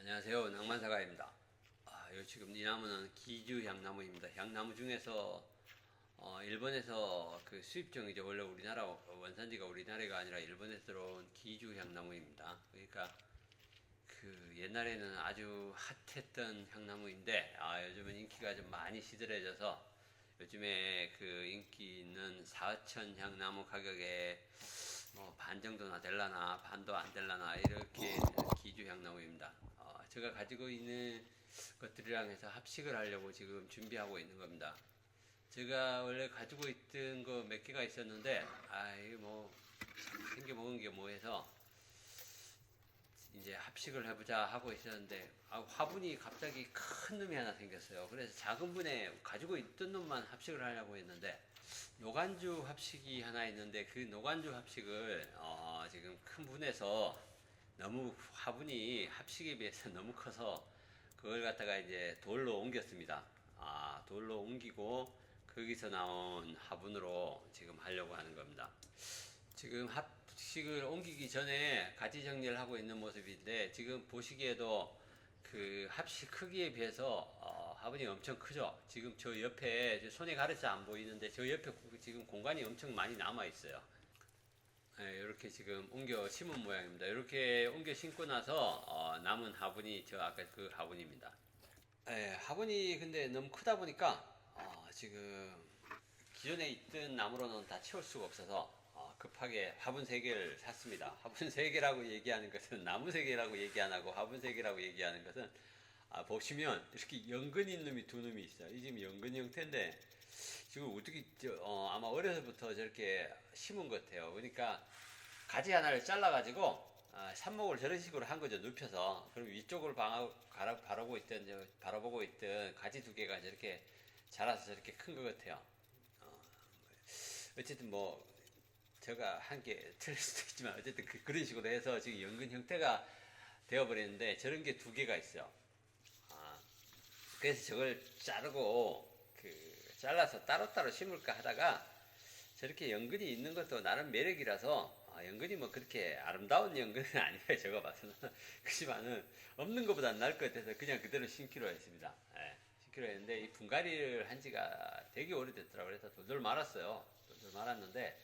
안녕하세요. 낭만사가입니다. 요 지금 이 나무는 기주 향나무입니다. 향나무 중에서 일본에서 그 수입종이죠. 원래 우리나라 원산지가 우리나라가 아니라 일본에서 들어온 기주 향나무입니다. 그러니까 그 옛날에는 아주 핫했던 향나무인데 요즘은 인기가 좀 많이 시들해져서 요즘에 그 인기 있는 사천 향나무 가격에 뭐 반 정도나 될라나 반도 안 될라나 이렇게 기주 향나무입니다. 제가 가지고 있는 것들이랑 해서 합식을 하려고 지금 준비하고 있는 겁니다. 제가 원래 가지고 있던 거 몇 개가 있었는데 이거 뭐 생겨 먹은 게 뭐 해서 이제 합식을 해보자 하고 있었는데 화분이 갑자기 큰 놈이 하나 생겼어요. 그래서 작은 분에 가지고 있던 놈만 합식을 하려고 했는데 노간주 합식이 하나 있는데 그 노간주 합식을 지금 큰 분에서 너무 화분이 합식에 비해서 너무 커서 그걸 갖다가 이제 돌로 옮겼습니다. 돌로 옮기고 거기서 나온 화분으로 지금 하려고 하는 겁니다. 지금 합식을 옮기기 전에 가지 정리를 하고 있는 모습인데 지금 보시기에도 그 합식 크기에 비해서 화분이 엄청 크죠. 지금 저 옆에 손에 가려서 안 보이는데 저 옆에 지금 공간이 엄청 많이 남아 있어요. 이렇게 지금 옮겨 심은 모양입니다. 이렇게 옮겨 심고 나서 남은 화분이 저 아까 그 화분입니다. 화분이 근데 너무 크다 보니까 지금 기존에 있던 나무로는 다 채울 수가 없어서 급하게 화분 3개를 샀습니다. 화분 3개라고 얘기하는 것은 나무 3개라고 얘기 안 하고 화분 3개라고 얘기하는 것은 보시면 이렇게 연근인 놈이 2놈이 있어요. 이 지금 연근 형태인데 지금 어떻게 아마 어려서부터 저렇게 심은 것 같아요. 그러니까 가지 하나를 잘라가지고 삽목을 저런 식으로 한 거죠. 눕혀서. 그럼 위쪽을 바라보고 있던 가지 2개가 저렇게 자라서 저렇게 큰 것 같아요. 어쨌든 뭐 제가 한 게 틀릴 수도 있지만 어쨌든 그런 식으로 해서 지금 연근 형태가 되어버렸는데 저런 게 2개가 있어요. 그래서 저걸 자르고 잘라서 따로따로 심을까 하다가 저렇게 연근이 있는 것도 나름 매력이라서 연근이 뭐 그렇게 아름다운 연근은 아니에요. 제가 봐서는. 그렇지만은 없는 것보다 나을 것 같아서 그냥 그대로 심기로 했습니다. 심기로 했는데 이 분갈이를 한 지가 되게 오래됐더라고요. 그래서 돌돌 말았어요. 돌돌 말았는데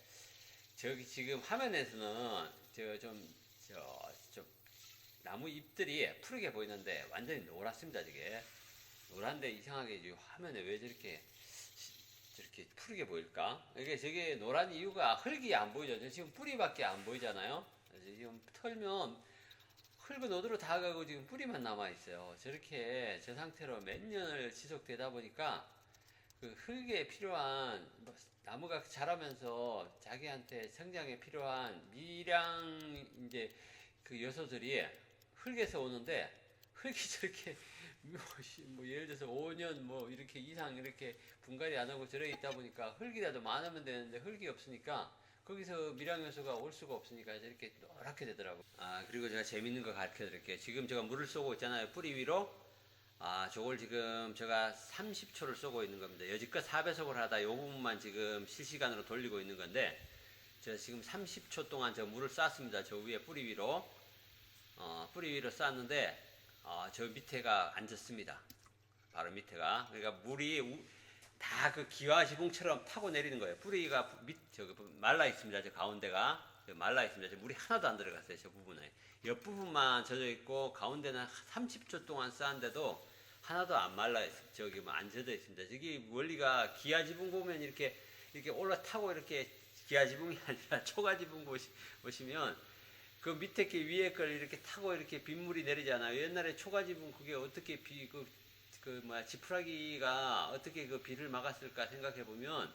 저기 지금 화면에서는 좀 나무 잎들이 푸르게 보이는데 완전히 노랗습니다. 저게 노란데 이상하게 화면에 왜 저렇게 푸르게 보일까? 이게 저게 노란 이유가 흙이 안 보이죠. 지금 뿌리밖에 안 보이잖아요. 지금 털면 흙은 어디로 다 가고 지금 뿌리만 남아 있어요. 저렇게 저 상태로 몇 년을 지속되다 보니까 그 흙에 필요한 나무가 자라면서 자기한테 성장에 필요한 미량 이제 그 요소들이 흙에서 오는데 흙이 저렇게 뭐 예를 들어서 5년 뭐 이렇게 이상 이렇게 분갈이 안 하고 저래 있다 보니까 흙이라도 많으면 되는데 흙이 없으니까 거기서 미량 요소가 올 수가 없으니까 이렇게 노랗게 되더라고. 그리고 제가 재밌는 거 가르쳐 드릴게요. 지금 제가 물을 쏘고 있잖아요. 뿌리 위로. 저걸 지금 제가 30초를 쏘고 있는 겁니다. 여지껏 4배속을 하다 요 부분만 지금 실시간으로 돌리고 있는 건데 제가 지금 30초 동안 저 물을 쐈습니다. 저 위에 뿌리 위로. 뿌리 위로 쐈는데 저 밑에가 안 젖습니다. 바로 밑에가. 그러니까 물이 다 그 기와 지붕처럼 타고 내리는 거예요. 뿌리가 말라 있습니다. 저 가운데가 말라 있습니다. 물이 하나도 안 들어갔어요. 저 부분에. 옆부분만 젖어 있고 가운데는 30초 동안 쌓은데도 하나도 안 말라 있습니다. 저기 뭐 안 젖어 있습니다. 저기 원리가 기와 지붕 보면 이렇게 올라타고 이렇게 기와 지붕이 아니라 초가 지붕 보시면 그 밑에 게 위에 걸 이렇게 타고 이렇게 빗물이 내리잖아요. 옛날에 초가지붕 그게 어떻게 지푸라기가 어떻게 그 비를 막았을까 생각해 보면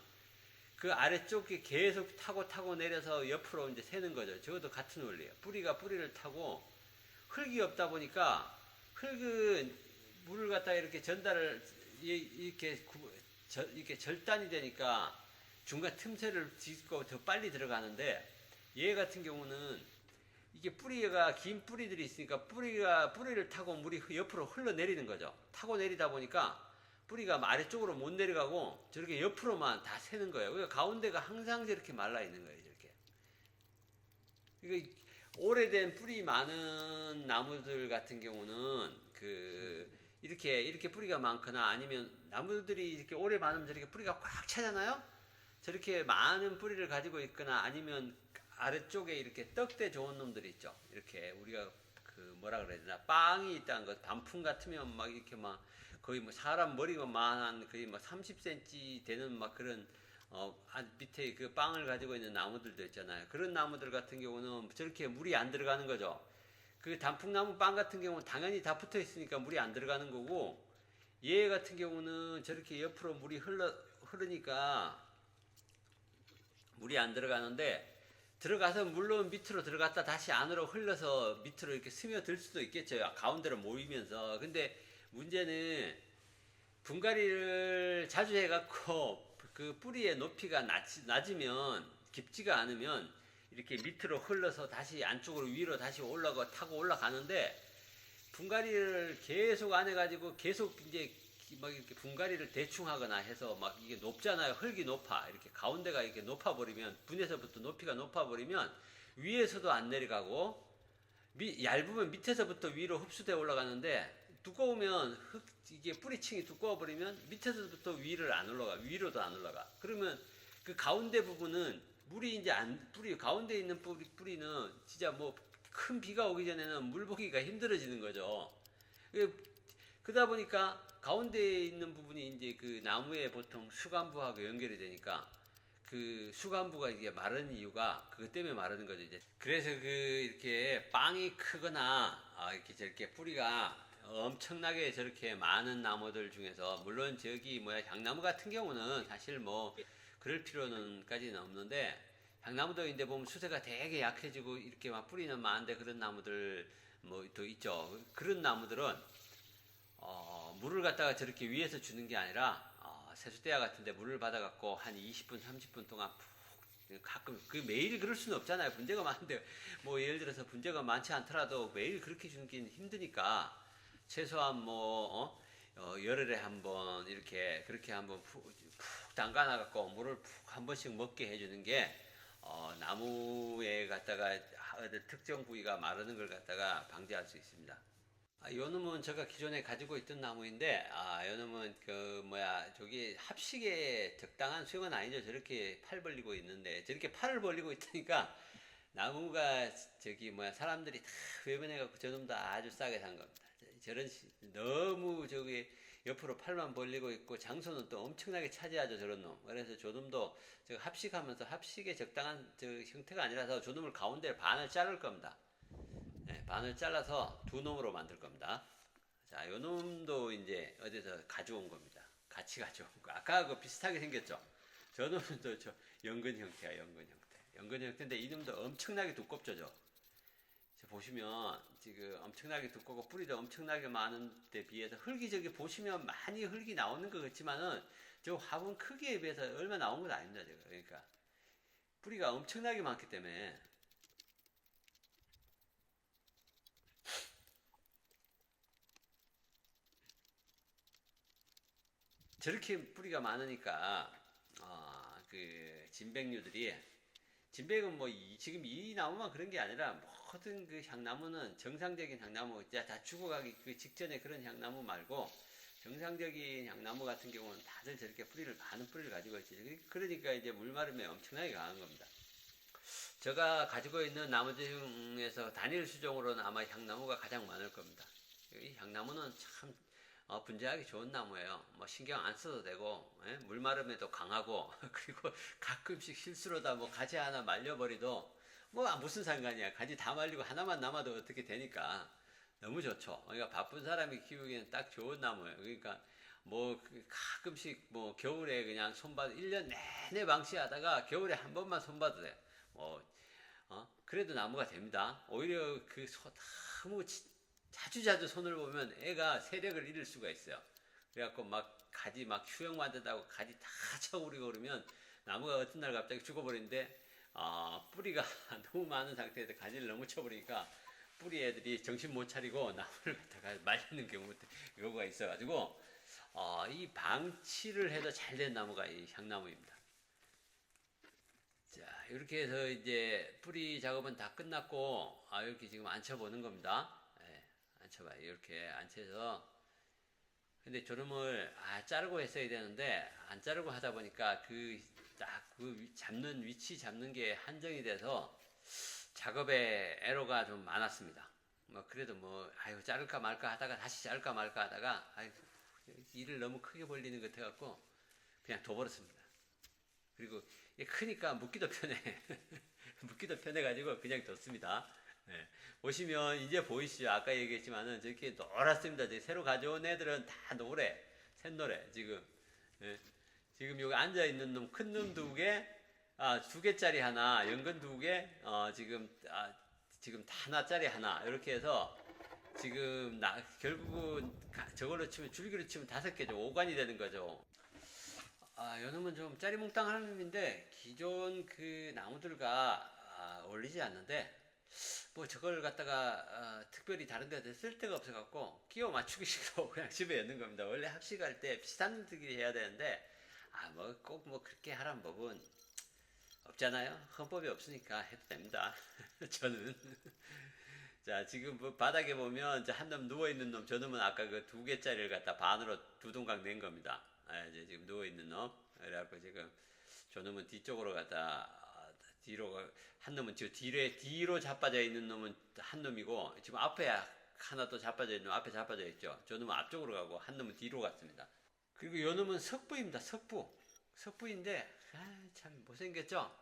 그 아래쪽에 계속 타고 내려서 옆으로 이제 새는 거죠. 저것도 같은 원리예요. 뿌리가 뿌리를 타고 흙이 없다 보니까 흙은 물을 갖다 이렇게 전달을 이렇게 절단이 되니까 중간 틈새를 짓고 더 빨리 들어가는데 얘 같은 경우는 이게 뿌리가 긴 뿌리들이 있으니까 뿌리를 타고 물이 옆으로 흘러내리는 거죠. 타고 내리다 보니까 뿌리가 아래쪽으로 못 내려가고 저렇게 옆으로만 다 새는 거예요. 그러니까 가운데가 항상 저렇게 말라 있는 거예요. 이렇게. 이거 오래된 뿌리 많은 나무들 같은 경우는 이렇게 뿌리가 많거나 아니면 나무들이 이렇게 오래 많으면 저렇게 뿌리가 꽉 차잖아요. 저렇게 많은 뿌리를 가지고 있거나 아니면 아래쪽에 이렇게 떡대 좋은 놈들이 있죠. 이렇게 우리가 뭐라 그래야 되나, 빵이 있다는 거. 단풍 같으면 막 이렇게 막 거의 뭐 사람 머리만한 거의 막 30cm 되는 막 그런 밑에 그 빵을 가지고 있는 나무들도 있잖아요. 그런 나무들 같은 경우는 저렇게 물이 안 들어가는 거죠. 그 단풍나무 빵 같은 경우는 당연히 다 붙어 있으니까 물이 안 들어가는 거고, 얘 같은 경우는 저렇게 옆으로 물이 흐르니까 물이 안 들어가는데, 들어가서 물론 밑으로 들어갔다 다시 안으로 흘러서 밑으로 이렇게 스며들 수도 있겠죠. 가운데로 모이면서. 근데 문제는 분갈이를 자주 해갖고 그 뿌리의 높이가 낮으면, 깊지가 않으면 이렇게 밑으로 흘러서 다시 안쪽으로 위로 다시 타고 올라가는데, 분갈이를 계속 안 해가지고 계속 이제 막 이렇게 분갈이를 대충 하거나 해서 막 이게 높잖아요. 흙이 높아. 이렇게 가운데가 이렇게 높아버리면, 분에서부터 높이가 높아버리면 위에서도 안 내려가고, 얇으면 밑에서부터 위로 흡수되어 올라가는데, 두꺼우면 이게 뿌리층이 두꺼워버리면 밑에서부터 위로도 안 올라가. 그러면 그 가운데 부분은 물이 이제 가운데 있는 뿌리는 진짜 뭐 큰 비가 오기 전에는 물 보기가 힘들어지는 거죠. 그러다 보니까 가운데에 있는 부분이 이제 그 나무에 보통 수간부하고 연결이 되니까, 그 수간부가 이게 마르는 이유가 그것 때문에 마르는 거죠, 이제. 그래서 이렇게 빵이 크거나, 이렇게 저렇게 뿌리가 엄청나게 저렇게 많은 나무들 중에서, 물론 저기 향나무 같은 경우는 사실 뭐 그럴 필요는까지는 없는데, 향나무도 이제 보면 수세가 되게 약해지고 이렇게 막 뿌리는 많은데 그런 나무들 뭐 또 있죠. 그런 나무들은 물을 갖다가 저렇게 위에서 주는 게 아니라, 세숫대야 같은데 물을 받아갖고 한 20분, 30분 동안 가끔, 매일 그럴 수는 없잖아요. 분재가 많은데, 뭐 예를 들어서 분재가 많지 않더라도 매일 그렇게 주는 게 힘드니까, 최소한 열흘에 한 번, 그렇게 한번 푹 담가놔갖고 물을 푹 한 번씩 먹게 해주는 게, 나무에 갖다가 특정 부위가 마르는 걸 갖다가 방지할 수 있습니다. 요 놈은 제가 기존에 가지고 있던 나무인데, 요 놈은 저기 합식에 적당한 수영은 아니죠. 저렇게 팔 벌리고 있는데, 저렇게 팔을 벌리고 있다니까, 나무가 사람들이 다 외면해갖고 저놈도 아주 싸게 산 겁니다. 너무 저기 옆으로 팔만 벌리고 있고, 장소는 또 엄청나게 차지하죠, 저런 놈. 그래서 저놈도 합식하면서 합식에 적당한 형태가 아니라서 저놈을 가운데 반을 자를 겁니다. 네, 반을 잘라서 두 놈으로 만들 겁니다. 자, 요 놈도 이제 어디서 가져온 겁니다. 같이 가져온 거. 아까하고 비슷하게 생겼죠? 저 놈은 또 연근 형태야, 연근 형태. 연근 형태인데 이 놈도 엄청나게 두껍죠, 보시면 지금 엄청나게 두껍고 뿌리도 엄청나게 많은 데 비해서 흙이 저기 보시면 많이 흙이 나오는 것 같지만은 저 화분 크기에 비해서 얼마 나온 건 아닙니다, 그러니까 뿌리가 엄청나게 많기 때문에. 저렇게 뿌리가 많으니까, 진백은 뭐 지금 이 나무만 그런 게 아니라 모든 그 향나무는, 정상적인 향나무, 다 죽어가기 그 직전에 그런 향나무 말고 정상적인 향나무 같은 경우는 다들 저렇게 많은 뿌리를 가지고 있지. 그러니까 이제 물 마름에 엄청나게 강한 겁니다. 제가 가지고 있는 나무 중에서 단일 수종으로는 아마 향나무가 가장 많을 겁니다. 이 향나무는 참 분재하기 좋은 나무예요. 뭐 신경 안 써도 되고, 물 마름에도 강하고, 그리고 가끔씩 실수로다 가지 하나 말려버리도 무슨 상관이야. 가지 다 말리고 하나만 남아도 어떻게 되니까 너무 좋죠. 그러니까 바쁜 사람이 키우기에는 딱 좋은 나무예요. 그러니까 가끔씩 겨울에 그냥 1년 내내 방치하다가 겨울에 한 번만 손봐도 돼. 그래도 나무가 됩니다. 오히려 너무 자주 손을 보면 애가 세력을 잃을 수가 있어요. 그래갖고 가지 휴영 만든다고 가지 다 차오르고 그러면 나무가 어떤 날 갑자기 죽어버리는데, 뿌리가 너무 많은 상태에서 가지를 너무 쳐버리니까 뿌리 애들이 정신 못 차리고 나무를 갖다가 말리는 경우가 있어가지고, 이 방치를 해도 잘 된 나무가 이 향나무입니다. 자, 이렇게 해서 이제 뿌리 작업은 다 끝났고, 이렇게 지금 앉혀보는 겁니다. 예, 앉혀봐요. 이렇게 앉혀서. 근데 저놈을, 자르고 했어야 되는데, 안 자르고 하다 보니까 잡는, 위치 잡는 게 한정이 돼서 작업에 에러가 좀 많았습니다. 그래도 자를까 말까 하다가 다시 자를까 말까 하다가, 일을 너무 크게 벌리는 것 같아갖고, 그냥 둬버렸습니다. 그리고 이게 크니까 묶기도 편해. 묶기도 편해가지고 그냥 뒀습니다. 네. 보시면 이제 보이시죠? 아까 얘기했지만은 저렇게 노랗습니다. 새로 가져온 애들은 다 노래, 샛노래 지금. 네. 지금 여기 앉아 있는 놈, 큰 놈 두 개, 두 개짜리 하나, 연근 두 개, 지금 하나짜리 하나 이렇게 해서 지금 결국은 저걸로 치면 줄기로 치면 5개죠. 5관이 되는 거죠. 요놈은 좀 짜리몽땅한 놈인데 기존 그 나무들과 어울리지 않는데 저걸 갖다가 특별히 다른 데다 쓸 데가 없어 갖고 끼워 맞추기 식으로 그냥 집에 있는 겁니다. 원래 학식할 때 비슷한 놈들끼리 해야 되는데 꼭 그렇게 하란 법은 없잖아요. 헌법이 없으니까 해도 됩니다. 저는 자, 지금 바닥에 보면 한 놈 누워있는 놈, 저놈은 아까 그 2개짜리를 갖다 반으로 두 동강 낸 겁니다. 이제 지금 누워있는 놈. 그래갖고 지금 저놈은 뒤쪽으로 갖다, 한 놈은 지금 뒤로 자빠져 있는 놈은 한 놈이고, 지금 앞에 하나 또 자빠져 있는 놈, 앞에 자빠져 있죠. 저놈은 앞쪽으로 가고, 한 놈은 뒤로 갔습니다. 그리고 요 놈은 석부입니다. 석부인데, 참 못생겼죠?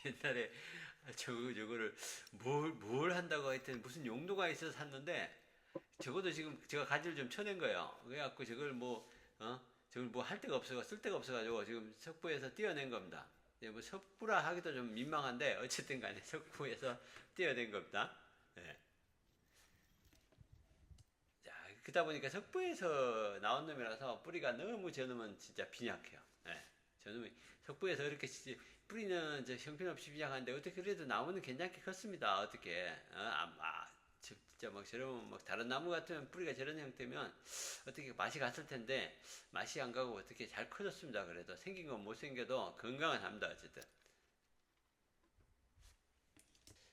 옛날에 저거를 뭘 한다고 하여튼 무슨 용도가 있어서 샀는데 적어도 지금 제가 가지를 좀 쳐낸 거예요. 그래갖고 저걸 저걸 할 데가 없어, 쓸 데가 없어가지고 지금 석부에서 떼어낸 겁니다. 석부라 하기도 좀 민망한데 어쨌든 간에 석부에서 떼어낸 겁니다. 네. 자, 그러다 보니까 석부에서 나온 놈이라서 뿌리가 너무 저놈은 진짜 빈약해요. 네. 저놈이 석부에서 이렇게 뿌리는 형편없이 빈약한데 어떻게 그래도 나무는 괜찮게 컸습니다. 어떻게 진짜 저런 다른 나무 같으면 뿌리가 저런 형태면 어떻게 맛이 갔을 텐데 맛이 안 가고 어떻게 잘 커졌습니다. 그래도 생긴 건 못생겨도 건강은 합니다. 어쨌든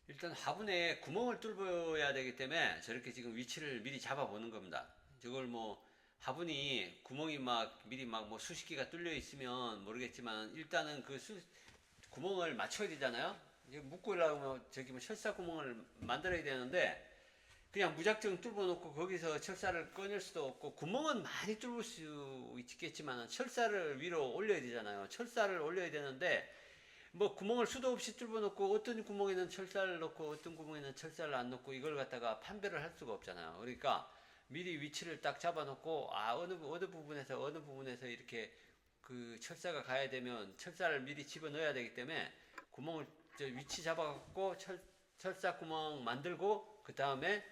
일단 화분에 구멍을 뚫어야 되기 때문에 저렇게 지금 위치를 미리 잡아보는 겁니다. 저걸 화분이 구멍이 미리 수십 개가 뚫려 있으면 모르겠지만 일단은 구멍을 맞춰야 되잖아요. 묶고 이러면 철사 구멍을 만들어야 되는데 그냥 무작정 뚫어 놓고 거기서 철사를 꺼낼 수도 없고 구멍은 많이 뚫을 수 있겠지만 철사를 위로 올려야 되잖아요. 철사를 올려야 되는데 구멍을 수도 없이 뚫어 놓고 어떤 구멍에는 철사를 넣고 어떤 구멍에는 철사를 안 넣고 이걸 갖다가 판별을 할 수가 없잖아요. 그러니까 미리 위치를 딱 잡아 놓고 어느 부분에서 이렇게 그 철사가 가야 되면 철사를 미리 집어 넣어야 되기 때문에 구멍을 위치 잡아 갖고 철사 구멍 만들고 그 다음에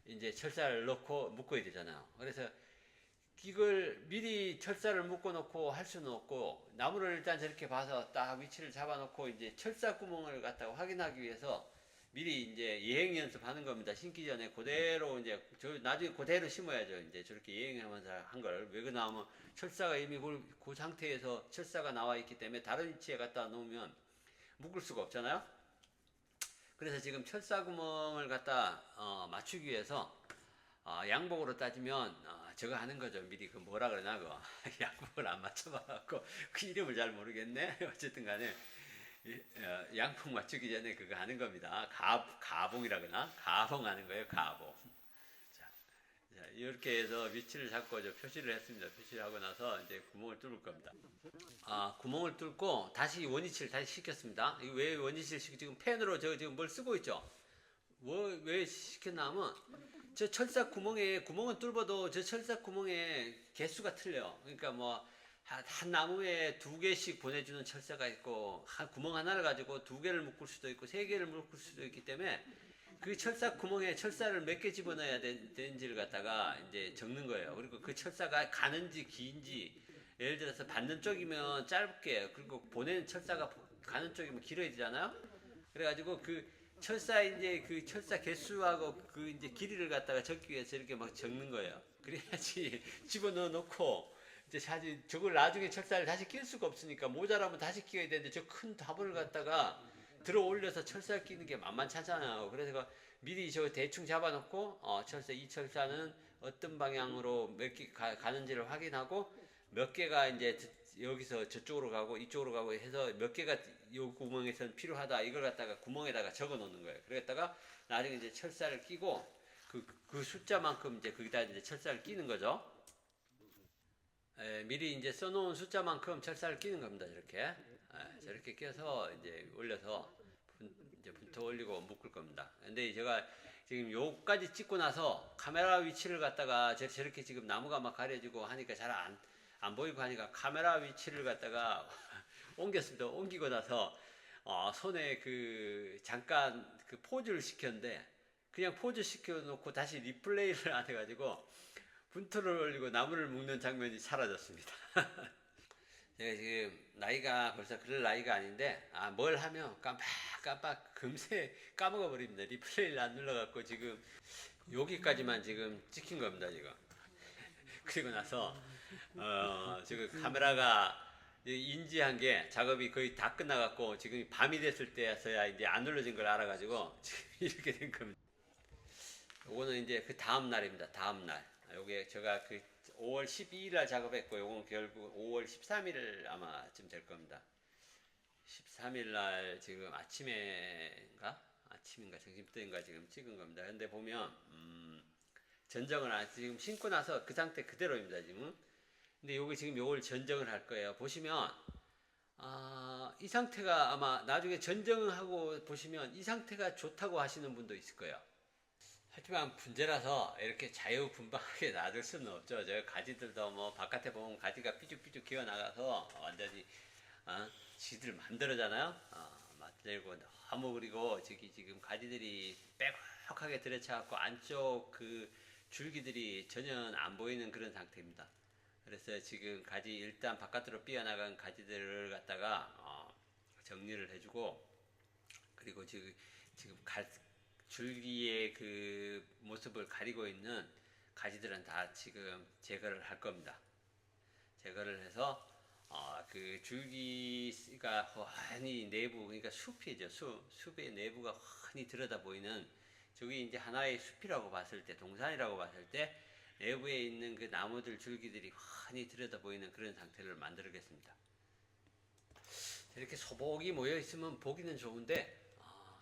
이제 철사를 넣고 묶어야 되잖아요. 그래서 이걸 미리 철사를 묶어 놓고 할 수는 없고 나무를 일단 저렇게 봐서 딱 위치를 잡아 놓고 이제 철사 구멍을 갖다가 확인하기 위해서 미리 이제 예행 연습하는 겁니다. 심기 전에 그대로 이제 나중에 그대로 심어야죠. 이제 저렇게 예행하면서 한 걸. 왜 그러냐면 철사가 이미 그 상태에서 철사가 나와 있기 때문에 다른 위치에 갖다 놓으면 묶을 수가 없잖아요. 그래서 지금 철사 구멍을 갖다 맞추기 위해서 양복으로 따지면 저거 하는 거죠. 미리 뭐라 그러나 양복을 안 맞춰봐갖고 그 이름을 잘 모르겠네. 어쨌든 간에 양복 맞추기 전에 그거 하는 겁니다. 가봉이라 그러나? 가봉 하는 거예요. 가봉. 자, 이렇게 해서 위치를 잡고 표시를 했습니다. 표시를 하고 나서 이제 구멍을 뚫을 겁니다. 구멍을 뚫고 다시 원위치를 다시 시켰습니다. 왜 원위치를 지금 펜으로 지금 뭘 쓰고 있죠? 왜 시켰나 하면 저 철사 구멍은 뚫어도 저 철사 구멍에 개수가 틀려요. 그러니까 한 나무에 2개씩 보내주는 철사가 있고 한 구멍 하나를 가지고 2개를 묶을 수도 있고 3개를 묶을 수도 있기 때문에 그 철사 구멍에 철사를 몇 개 집어넣어야 되는지를 갖다가 이제 적는 거예요. 그리고 그 철사가 가는지 긴지 예를 들어서 받는 쪽이면 짧게 그리고 보내는 철사가 가는 쪽이면 길어야 되잖아요. 그래가지고 그 철사 개수하고 이제 길이를 갖다가 적기 위해서 이렇게 적는 거예요. 그래야지 집어넣어 놓고 이제 사실 저걸 나중에 철사를 다시 낄 수가 없으니까 모자라면 다시 끼워야 되는데 저 큰 화분을 갖다가 들어 올려서 철사를 끼는 게 만만찮잖아요. 그래서 미리 저 대충 잡아놓고 철사 이 철사는 어떤 방향으로 몇 개 가는지를 확인하고 몇 개가 이제 여기서 저쪽으로 가고 이쪽으로 가고 해서 몇 개가 요 구멍에선 필요하다 이걸 갖다가 구멍에다가 적어 놓는 거예요. 그랬다가 나중에 이제 철사를 끼고 그 숫자만큼 이제 거기다 이제 철사를 끼는 거죠. 미리 이제 써놓은 숫자만큼 철사를 끼는 겁니다. 이렇게 저렇게 껴서 이제 올려서 이제 분터 올리고 묶을 겁니다. 근데 제가 지금 요까지 찍고 나서 카메라 위치를 갖다가 저렇게 지금 나무가 막 가려지고 하니까 잘 안 보이고 하니까 카메라 위치를 갖다가 옮겼습니다. 옮기고 나서 손에 그 잠깐 그 포즈를 시켰는데 그냥 포즈 시켜놓고 다시 리플레이를 안 해가지고 분투를 올리고 나무를 묶는 장면이 사라졌습니다. 제가 지금 나이가 벌써 그럴 나이가 아닌데 뭘 하면 깜빡 금세 까먹어 버립니다. 리플레이를 안 눌러갖고 지금 여기까지만 지금 찍힌 겁니다. 지금. 그리고 나서 지금 카메라가 인지한 게 작업이 거의 다 끝나갖고 지금 밤이 됐을 때서야 이제 안 눌러진 걸 알아가지고 지금 이렇게 된 겁니다. 요거는 이제 그 다음 날입니다. 다음 날. 요게 제가 그 5월 12일 날 작업했고 요건 결국 5월 13일 아마쯤 될 겁니다. 13일 날 지금 아침인가 점심때인가 지금 찍은 겁니다. 근데 보면 전정을 지금 신고 나서 그 상태 그대로입니다. 지금. 근데 요게 지금 요걸 전정을 할 거예요. 보시면 이 상태가 아마 나중에 전정하고 보시면 이 상태가 좋다고 하시는 분도 있을 거예요. 하지만 분재라서 이렇게 자유분방하게 놔둘 수는 없죠. 저 가지들도 뭐 바깥에 보면 가지가 삐죽삐죽 기어 나가서 완전히 지들 만들어잖아요. 만들고 너무 그리고 저기 지금 가지들이 빼곡하게 들어차갖고 안쪽 그 줄기들이 전혀 안 보이는 그런 상태입니다. 그래서 지금 가지 일단 바깥으로 삐어나간 가지들을 갖다가 정리를 해주고 그리고 지금 줄기의 그 모습을 가리고 있는 가지들은 다 지금 제거를 할 겁니다. 제거를 해서 그 줄기가 훤히 내부 그러니까 숲이죠. 숲의 내부가 훤히 들여다 보이는 저기 이제 하나의 숲이라고 봤을 때 동산이라고 봤을 때 내부에 있는 그 나무들 줄기들이 훤히 들여다 보이는 그런 상태를 만들겠습니다. 이렇게 소복이 모여 있으면 보기는 좋은데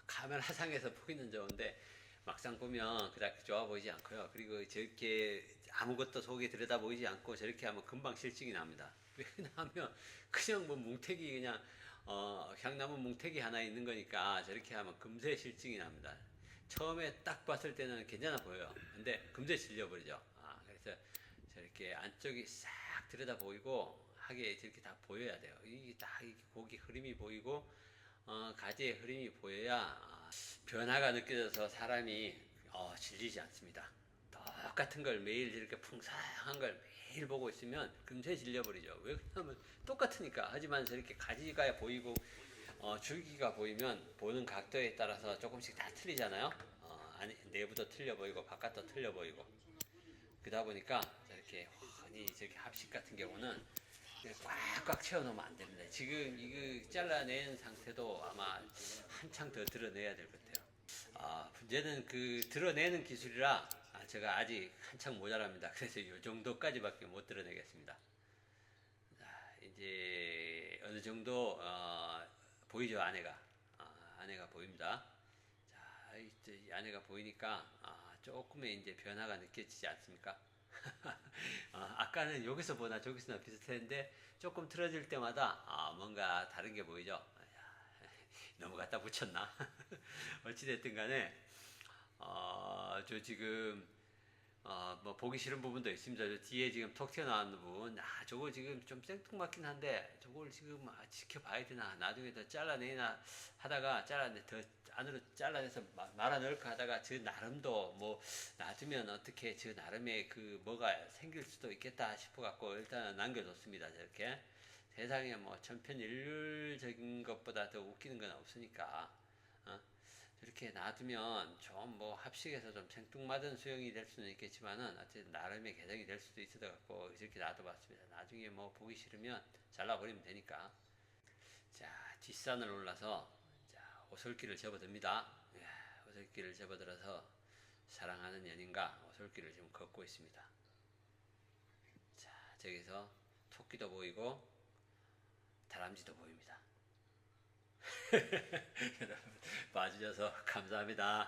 카메라상에서 보기는 좋은데 막상 보면 그닥 좋아 보이지 않고요. 그리고 저렇게 아무것도 속에 들여다 보이지 않고 저렇게 하면 금방 실증이 납니다. 왜냐하면 그냥 뭐 뭉태기 그냥 향나무 뭉태기 하나 있는 거니까 저렇게 하면 금세 실증이 납니다. 처음에 딱 봤을 때는 괜찮아 보여요. 근데 금세 질려버리죠. 그래서 저렇게 안쪽이 싹 들여다 보이고 하게 저렇게 다 보여야 돼요. 이게 딱 고기 흐름이 보이고 가지의 흐름이 보여야 변화가 느껴져서 사람이 질리지 않습니다. 똑같은 걸 매일 이렇게 풍성한 걸 매일 보고 있으면 금세 질려버리죠. 왜 그러냐면 똑같으니까. 하지만 저렇게 가지가 보이고 줄기가 보이면 보는 각도에 따라서 조금씩 다 틀리잖아요. 내부도 틀려 보이고 바깥도 틀려 보이고 그러다 보니까 저렇게 흔히 저렇게 합식 같은 경우는 꽉꽉 채워놓으면 안 됩니다. 지금 이거 잘라낸 상태도 아마 한창 더 드러내야 될 것 같아요. 문제는 그 드러내는 기술이라 제가 아직 한창 모자랍니다. 그래서 이 정도까지밖에 못 드러내겠습니다. 자, 이제 어느 정도 보이죠, 안에가. 안에가 보입니다. 자, 이제 안에가 보이니까 조금의 이제 변화가 느껴지지 않습니까? 아까는 여기서 보나 저기서나 비슷했는데 조금 틀어질 때마다 뭔가 다른 게 보이죠. 너무 갖다 붙였나? 어찌됐든 간에 저 지금 뭐 보기 싫은 부분도 있습니다. 저 뒤에 지금 톡 튀어나오는 부분 저거 지금 좀 생뚱맞긴 한데 저걸 지금 지켜봐야 되나 나중에 더 잘라내나 하다가 더 안으로 잘라내서 말아 넣을까 하다가 저 나름도 뭐 놔두면 어떻게 저 나름의 그 뭐가 생길 수도 있겠다 싶어 갖고 일단 남겨뒀습니다. 저렇게 세상에 뭐 천편일률적인 것보다 더 웃기는 건 없으니까 이렇게 놔두면 좀 뭐 합식해서 좀 생뚱맞은 수영이 될 수는 있겠지만은 어쨌든 나름의 개성이 될 수도 있어 갖고 이렇게 놔둬봤습니다. 나중에 뭐 보기 싫으면 잘라버리면 되니까. 자, 뒷산을 올라서 자, 오솔길을 접어듭니다. 이야, 오솔길을 접어들어서 사랑하는 연인과 오솔길을 지금 걷고 있습니다. 자, 저기서 토끼도 보이고 다람쥐도 보입니다. 여러분 봐주셔서 감사합니다.